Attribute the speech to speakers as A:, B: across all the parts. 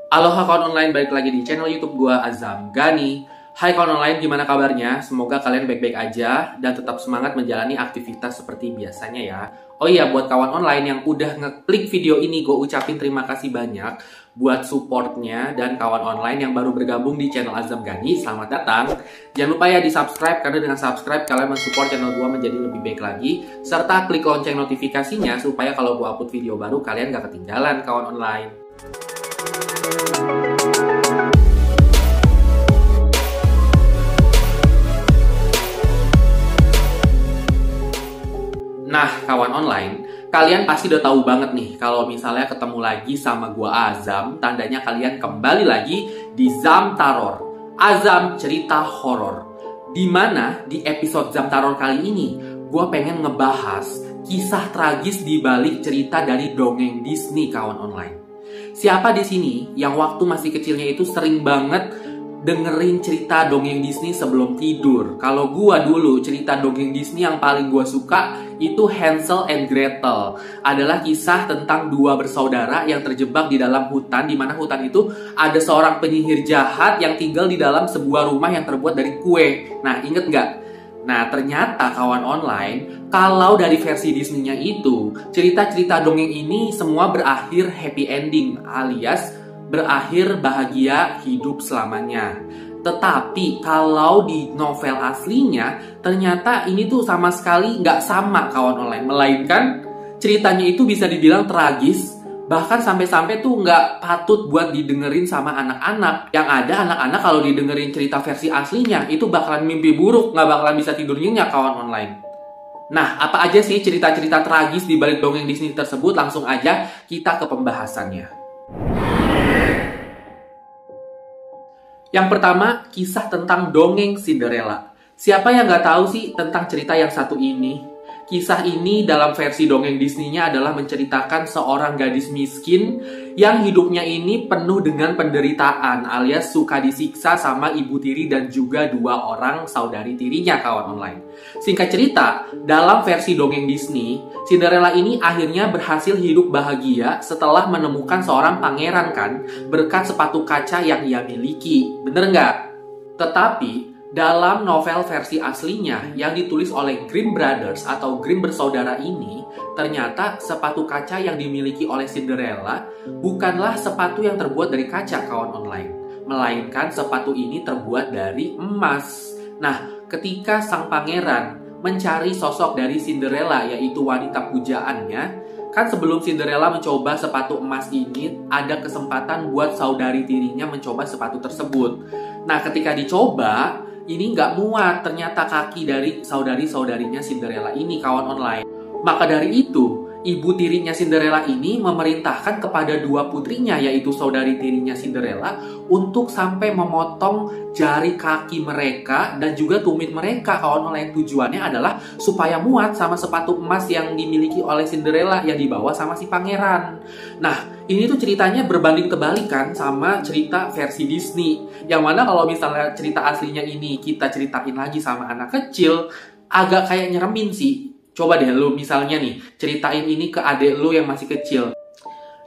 A: Aloha kawan online, balik lagi di channel YouTube gua Azam Gani. Hai kawan online, gimana kabarnya? Semoga kalian baik-baik aja dan tetap semangat menjalani aktivitas seperti biasanya ya. Oh iya, buat kawan online yang udah ngeklik video ini, gue ucapin terima kasih banyak buat supportnya. Dan kawan online yang baru bergabung di channel Azam Gani, selamat datang. Jangan lupa ya di subscribe, karena dengan subscribe kalian mensupport channel gue menjadi lebih baik lagi. Serta klik lonceng notifikasinya supaya kalau gue upload video baru kalian gak ketinggalan kawan online. Nah, kawan online, kalian pasti udah tahu banget nih kalau misalnya ketemu lagi sama gua Azam, tandanya kalian kembali lagi di Zamtaror, Azam cerita horor. Dimana di episode Zamtaror kali ini, gua pengen ngebahas kisah tragis di balik cerita dari dongeng Disney kawan online. Siapa di sini yang waktu masih kecilnya itu sering banget dengerin cerita dongeng Disney sebelum tidur? Kalau gua dulu cerita dongeng Disney yang paling gua suka itu Hansel and Gretel. Adalah kisah tentang dua bersaudara yang terjebak di dalam hutan, di mana hutan itu ada seorang penyihir jahat yang tinggal di dalam sebuah rumah yang terbuat dari kue. Nah, inget nggak? Nah, ternyata kawan online, kalau dari versi Disney-nya itu, cerita-cerita dongeng ini semua berakhir happy ending, alias berakhir bahagia hidup selamanya. Tetapi kalau di novel aslinya, ternyata ini tuh sama sekali nggak sama kawan online. Melainkan ceritanya itu bisa dibilang tragis, bahkan sampai-sampai tuh nggak patut buat didengerin sama anak-anak. Yang ada anak-anak kalau didengerin cerita versi aslinya, itu bakalan mimpi buruk, nggak bakalan bisa tidur nyenyak kawan online. Nah, apa aja sih cerita-cerita tragis di balik dongeng Disney tersebut? Langsung aja kita ke pembahasannya. Yang pertama, kisah tentang dongeng Cinderella. Siapa yang nggak tahu sih tentang cerita yang satu ini? Kisah ini dalam versi dongeng Disney-nya adalah menceritakan seorang gadis miskin yang hidupnya ini penuh dengan penderitaan, alias suka disiksa sama ibu tiri dan juga dua orang saudari tirinya kawan online. Singkat cerita, dalam versi dongeng Disney, Cinderella ini akhirnya berhasil hidup bahagia setelah menemukan seorang pangeran kan, berkat sepatu kaca yang ia miliki. Bener nggak? Tetapi dalam novel versi aslinya yang ditulis oleh Grimm Brothers atau Grimm bersaudara ini, ternyata sepatu kaca yang dimiliki oleh Cinderella bukanlah sepatu yang terbuat dari kaca kawan online, melainkan sepatu ini terbuat dari emas. Nah, ketika sang pangeran mencari sosok dari Cinderella, yaitu wanita pujaannya, kan sebelum Cinderella mencoba sepatu emas ini, ada kesempatan buat saudari tirinya mencoba sepatu tersebut. Nah, ketika dicoba, ini nggak muat ternyata kaki dari saudari-saudarinya Cinderella ini kawan online. Maka dari itu, ibu tirinya Cinderella ini memerintahkan kepada dua putrinya, yaitu saudari tirinya Cinderella, untuk sampai memotong jari kaki mereka dan juga tumit mereka kawan online. Tujuannya adalah supaya muat sama sepatu emas yang dimiliki oleh Cinderella yang dibawa sama si pangeran. Nah, ini tuh ceritanya berbanding kebalikan sama cerita versi Disney. Yang mana kalau misalnya cerita aslinya ini kita ceritain lagi sama anak kecil, agak kayak nyeremin sih. Coba deh lu misalnya nih, ceritain ini ke adik lu yang masih kecil.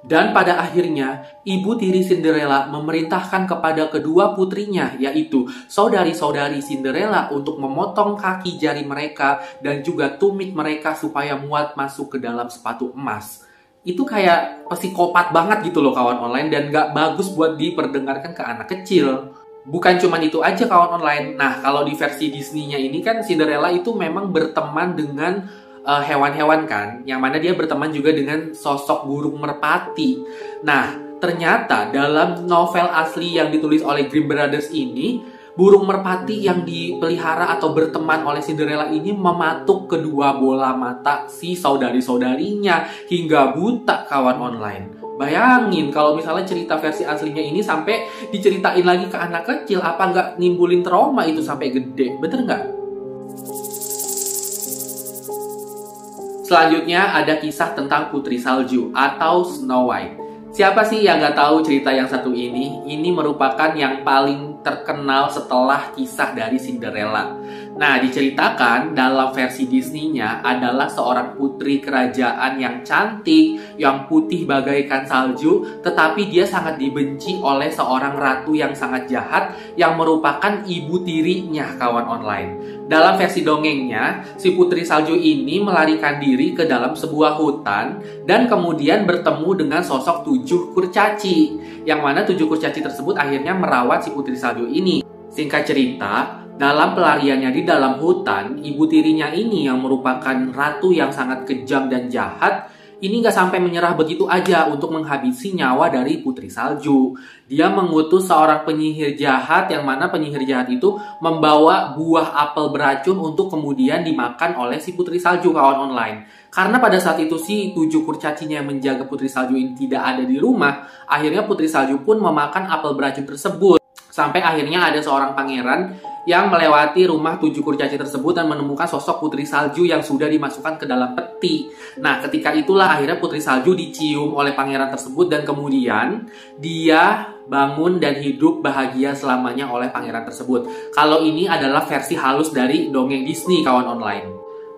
A: Dan pada akhirnya, ibu tiri Cinderella memerintahkan kepada kedua putrinya, yaitu saudari-saudari Cinderella, untuk memotong kaki jari mereka dan juga tumit mereka supaya muat masuk ke dalam sepatu emas. Itu kayak psikopat banget gitu loh kawan online, dan gak bagus buat diperdengarkan ke anak kecil. Bukan cuma itu aja kawan online. Nah, kalau di versi Disney-nya ini kan Cinderella itu memang berteman dengan hewan-hewan kan, yang mana dia berteman juga dengan sosok burung merpati. Nah, ternyata dalam novel asli yang ditulis oleh Grimm Brothers ini, burung merpati yang dipelihara atau berteman oleh Cinderella ini mematuk kedua bola mata si saudari-saudarinya hingga buta kawan online. Bayangin kalau misalnya cerita versi aslinya ini sampai diceritain lagi ke anak kecil, apa nggak nimbulin trauma itu sampai gede, bener nggak? Selanjutnya ada kisah tentang Putri Salju atau Snow White. Siapa sih yang nggak tahu cerita yang satu ini? Ini merupakan yang paling terkenal setelah kisah dari Cinderella. Nah, diceritakan dalam versi Disney-nya adalah seorang putri kerajaan yang cantik, yang putih bagaikan salju, tetapi dia sangat dibenci oleh seorang ratu yang sangat jahat yang merupakan ibu tirinya, kawan online. Dalam versi dongengnya, si putri salju ini melarikan diri ke dalam sebuah hutan dan kemudian bertemu dengan sosok 7 kurcaci, yang mana 7 kurcaci tersebut akhirnya merawat si putri salju ini. Singkat cerita, dalam pelariannya di dalam hutan, ibu tirinya ini yang merupakan ratu yang sangat kejam dan jahat, ini nggak sampai menyerah begitu aja untuk menghabisi nyawa dari putri salju. Dia mengutus seorang penyihir jahat, yang mana penyihir jahat itu membawa buah apel beracun untuk kemudian dimakan oleh si putri salju, kawan online. Karena pada saat itu si 7 kurcacinya yang menjaga putri salju ini tidak ada di rumah, akhirnya putri salju pun memakan apel beracun tersebut. Sampai akhirnya ada seorang pangeran yang melewati rumah 7 kurcaci tersebut dan menemukan sosok putri salju yang sudah dimasukkan ke dalam peti. Nah, ketika itulah akhirnya putri salju dicium oleh pangeran tersebut dan kemudian dia bangun dan hidup bahagia selamanya oleh pangeran tersebut. Kalau ini adalah versi halus dari dongeng Disney, kawan online.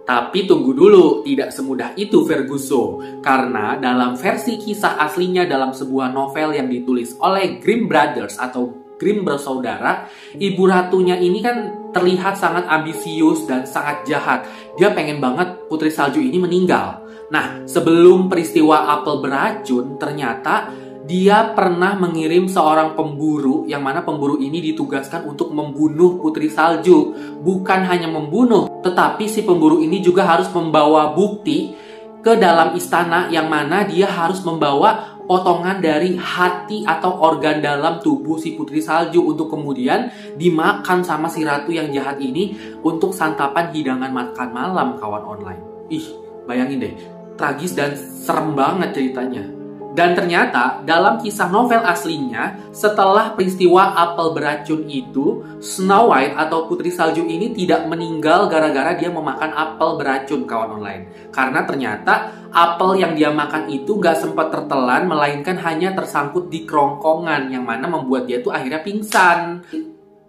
A: Tapi tunggu dulu, tidak semudah itu Ferguso. Karena dalam versi kisah aslinya dalam sebuah novel yang ditulis oleh Grimm Brothers atau Grimm bersaudara, ibu ratunya ini kan terlihat sangat ambisius dan sangat jahat. Dia pengen banget putri salju ini meninggal. Nah, sebelum peristiwa apel beracun, ternyata dia pernah mengirim seorang pemburu, yang mana pemburu ini ditugaskan untuk membunuh putri salju. Bukan hanya membunuh, tetapi si pemburu ini juga harus membawa bukti ke dalam istana, yang mana dia harus membawa potongan dari hati atau organ dalam tubuh si putri salju untuk kemudian dimakan sama si ratu yang jahat ini untuk santapan hidangan makan malam, kawan online. Ih, bayangin deh, tragis dan serem banget ceritanya. Dan ternyata dalam kisah novel aslinya, setelah peristiwa apel beracun itu, Snow White atau putri salju ini tidak meninggal gara-gara dia memakan apel beracun, kawan online. Karena ternyata apel yang dia makan itu gak sempat tertelan, melainkan hanya tersangkut di kerongkongan, yang mana membuat dia tuh akhirnya pingsan.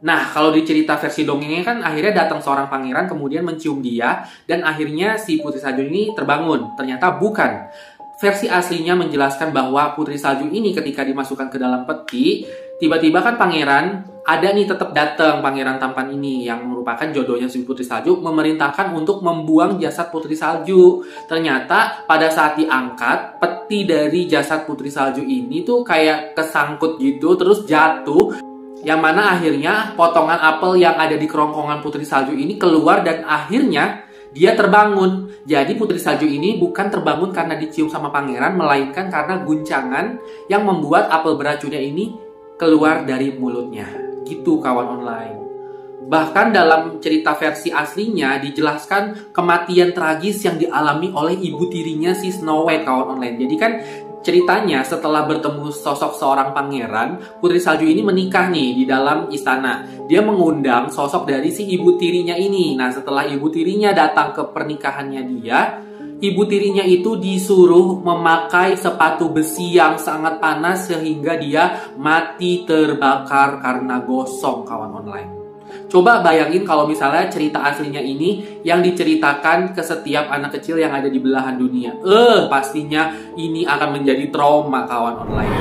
A: Nah, kalau di cerita versi dongengnya kan akhirnya datang seorang pangeran kemudian mencium dia, dan akhirnya si putri salju ini terbangun. Ternyata bukan. Versi aslinya menjelaskan bahwa putri salju ini ketika dimasukkan ke dalam peti, tiba-tiba kan pangeran ada nih tetap datang, pangeran tampan ini yang merupakan jodohnya si putri salju memerintahkan untuk membuang jasad putri salju. Ternyata pada saat diangkat, peti dari jasad putri salju ini tuh kayak kesangkut gitu terus jatuh, yang mana akhirnya potongan apel yang ada di kerongkongan putri salju ini keluar dan akhirnya dia terbangun. Jadi putri salju ini bukan terbangun karena dicium sama pangeran, melainkan karena guncangan yang membuat apel beracunnya ini keluar dari mulutnya. Gitu, kawan online. Bahkan dalam cerita versi aslinya dijelaskan kematian tragis yang dialami oleh ibu tirinya si Snow White, kawan online. Jadi kan ceritanya setelah bertemu sosok seorang pangeran, putri salju ini menikah nih di dalam istana. Dia mengundang sosok dari si ibu tirinya ini. Nah, setelah ibu tirinya datang ke pernikahannya dia, ibu tirinya itu disuruh memakai sepatu besi yang sangat panas sehingga dia mati terbakar karena gosong, kawan online. Coba bayangin kalau misalnya cerita aslinya ini yang diceritakan ke setiap anak kecil yang ada di belahan dunia. Pastinya ini akan menjadi trauma, kawan online.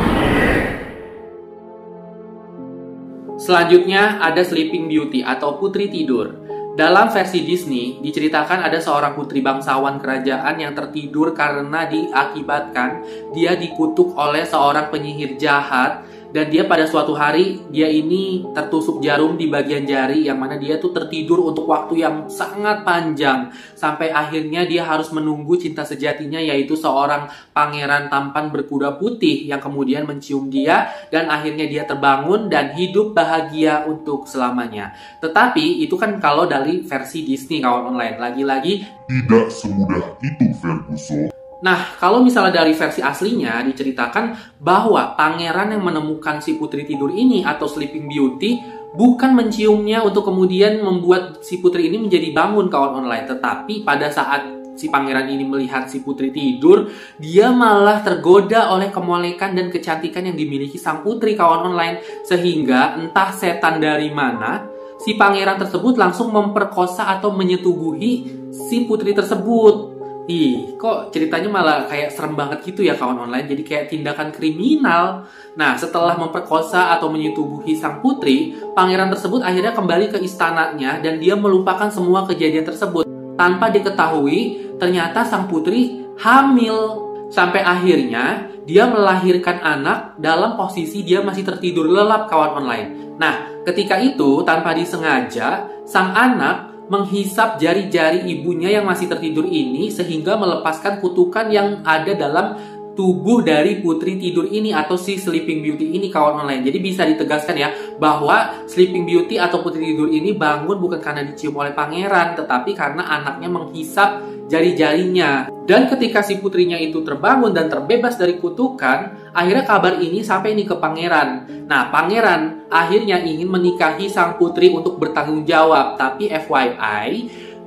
A: Selanjutnya ada Sleeping Beauty atau Putri Tidur. Dalam versi Disney diceritakan ada seorang putri bangsawan kerajaan yang tertidur karena diakibatkan dia dikutuk oleh seorang penyihir jahat. Dan dia pada suatu hari, dia ini tertusuk jarum di bagian jari, yang mana dia tuh tertidur untuk waktu yang sangat panjang. Sampai akhirnya dia harus menunggu cinta sejatinya, yaitu seorang pangeran tampan berkuda putih yang kemudian mencium dia. Dan akhirnya dia terbangun dan hidup bahagia untuk selamanya. Tetapi itu kan kalau dari versi Disney, kawan online. Lagi-lagi
B: tidak semudah itu, Ferguson.
A: Nah, kalau misalnya dari versi aslinya diceritakan bahwa pangeran yang menemukan si putri tidur ini atau Sleeping Beauty bukan menciumnya untuk kemudian membuat si putri ini menjadi bangun, kawan online. Tetapi pada saat si pangeran ini melihat si putri tidur, dia malah tergoda oleh kemolekan dan kecantikan yang dimiliki sang putri, kawan online. Sehingga entah setan dari mana, si pangeran tersebut langsung memperkosa atau menyetubuhi si putri tersebut. Ih, kok ceritanya malah kayak serem banget gitu ya kawan online, jadi kayak tindakan kriminal. Nah, setelah memperkosa atau menyetubuhi sang putri, pangeran tersebut akhirnya kembali ke istananya dan dia melupakan semua kejadian tersebut. Tanpa diketahui, ternyata sang putri hamil. Sampai akhirnya dia melahirkan anak dalam posisi dia masih tertidur lelap kawan online. Nah, ketika itu tanpa disengaja, sang anak menghisap jari-jari ibunya yang masih tertidur ini sehingga melepaskan kutukan yang ada dalam tubuh dari putri tidur ini atau si Sleeping Beauty ini kawan online. Jadi bisa ditegaskan ya bahwa Sleeping Beauty atau putri tidur ini bangun bukan karena dicium oleh pangeran, tetapi karena anaknya menghisap jari-jarinya. Dan ketika si putrinya itu terbangun dan terbebas dari kutukan, akhirnya kabar ini sampai nih ke pangeran. Nah, pangeran akhirnya ingin menikahi sang putri untuk bertanggung jawab. Tapi FYI,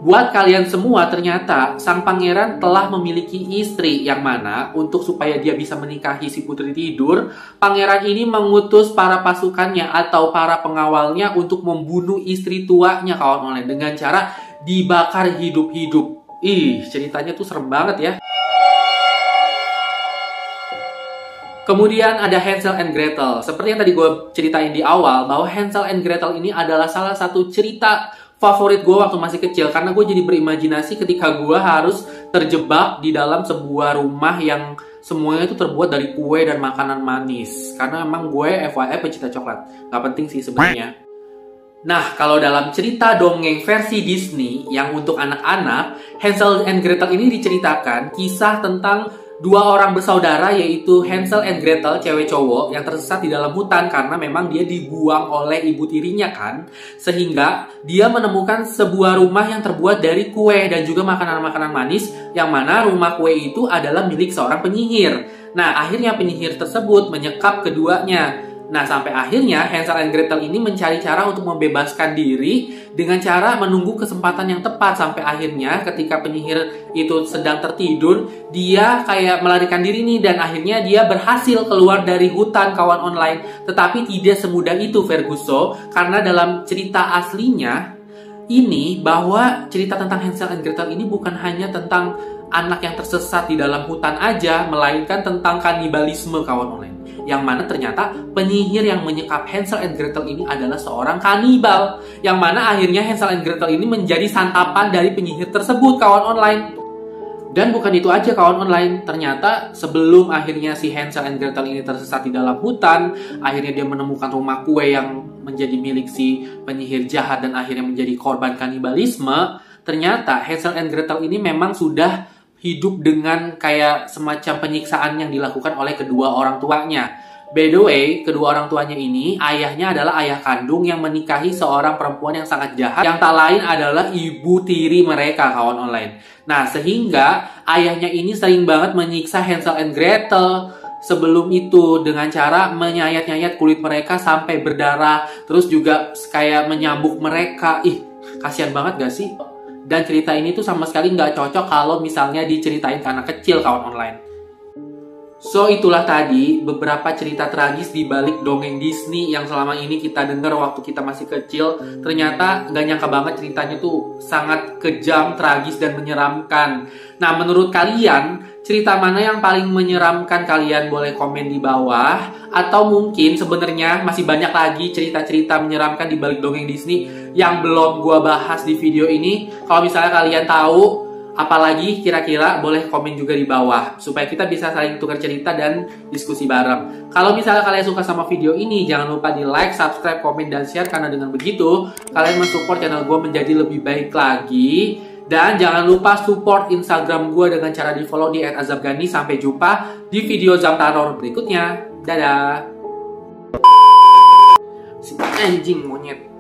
A: buat kalian semua, ternyata sang pangeran telah memiliki istri yang mana untuk supaya dia bisa menikahi si putri tidur, pangeran ini mengutus para pasukannya atau para pengawalnya untuk membunuh istri tuanya kawan online dengan cara dibakar hidup-hidup. Ih, ceritanya tuh serem banget ya. Kemudian ada Hansel and Gretel. Seperti yang tadi gue ceritain di awal, bahwa Hansel and Gretel ini adalah salah satu cerita favorit gue waktu masih kecil. Karena gue jadi berimajinasi ketika gue harus terjebak di dalam sebuah rumah yang semuanya itu terbuat dari kue dan makanan manis. Karena emang gue FYI pecinta coklat. Gak penting sih sebenarnya. Nah, kalau dalam cerita dongeng versi Disney yang untuk anak-anak, Hansel and Gretel ini diceritakan kisah tentang dua orang bersaudara, yaitu Hansel and Gretel, cewek cowok, yang tersesat di dalam hutan karena memang dia dibuang oleh ibu tirinya kan. Sehingga dia menemukan sebuah rumah yang terbuat dari kue dan juga makanan-makanan manis, yang mana rumah kue itu adalah milik seorang penyihir. Nah, akhirnya penyihir tersebut menyekap keduanya. Nah, sampai akhirnya Hansel and Gretel ini mencari cara untuk membebaskan diri dengan cara menunggu kesempatan yang tepat. Sampai akhirnya ketika penyihir itu sedang tertidur, dia kayak melarikan diri nih, dan akhirnya dia berhasil keluar dari hutan kawan online. Tetapi tidak semudah itu Ferguson, karena dalam cerita aslinya ini, bahwa cerita tentang Hansel and Gretel ini bukan hanya tentang anak yang tersesat di dalam hutan aja, melainkan tentang kanibalisme kawan online. Yang mana ternyata penyihir yang menyekap Hansel and Gretel ini adalah seorang kanibal. Yang mana akhirnya Hansel and Gretel ini menjadi santapan dari penyihir tersebut kawan online. Dan bukan itu aja kawan online, ternyata sebelum akhirnya si Hansel and Gretel ini tersesat di dalam hutan, akhirnya dia menemukan rumah kue yang menjadi milik si penyihir jahat dan akhirnya menjadi korban kanibalisme. Ternyata Hansel and Gretel ini memang sudah hidup dengan kayak semacam penyiksaan yang dilakukan oleh kedua orang tuanya. By the way, kedua orang tuanya ini, ayahnya adalah ayah kandung yang menikahi seorang perempuan yang sangat jahat, yang tak lain adalah ibu tiri mereka kawan online. Nah, sehingga ayahnya ini sering banget menyiksa Hansel and Gretel sebelum itu dengan cara menyayat-nyayat kulit mereka sampai berdarah, terus juga kayak menyambuk mereka. Ih, kasihan banget gak sih? Dan cerita ini tuh sama sekali nggak cocok kalau misalnya diceritain ke anak kecil kawan online. So, itulah tadi beberapa cerita tragis di balik dongeng Disney yang selama ini kita dengar waktu kita masih kecil. Ternyata nggak nyangka banget ceritanya tuh sangat kejam, tragis, dan menyeramkan. Nah, menurut kalian, cerita mana yang paling menyeramkan? Kalian boleh komen di bawah. Atau mungkin sebenarnya masih banyak lagi cerita-cerita menyeramkan di balik dongeng Disney yang belum gua bahas di video ini. Kalau misalnya kalian tahu apalagi kira-kira, boleh komen juga di bawah supaya kita bisa saling tukar cerita dan diskusi bareng. Kalau misalnya kalian suka sama video ini, jangan lupa di like, subscribe, komen, dan share, karena dengan begitu kalian mensupport channel gue menjadi lebih baik lagi. Dan jangan lupa support Instagram gue dengan cara di follow di @azabgani. Sampai jumpa di video Zamtaror berikutnya. Dadah. Si anjing monyet.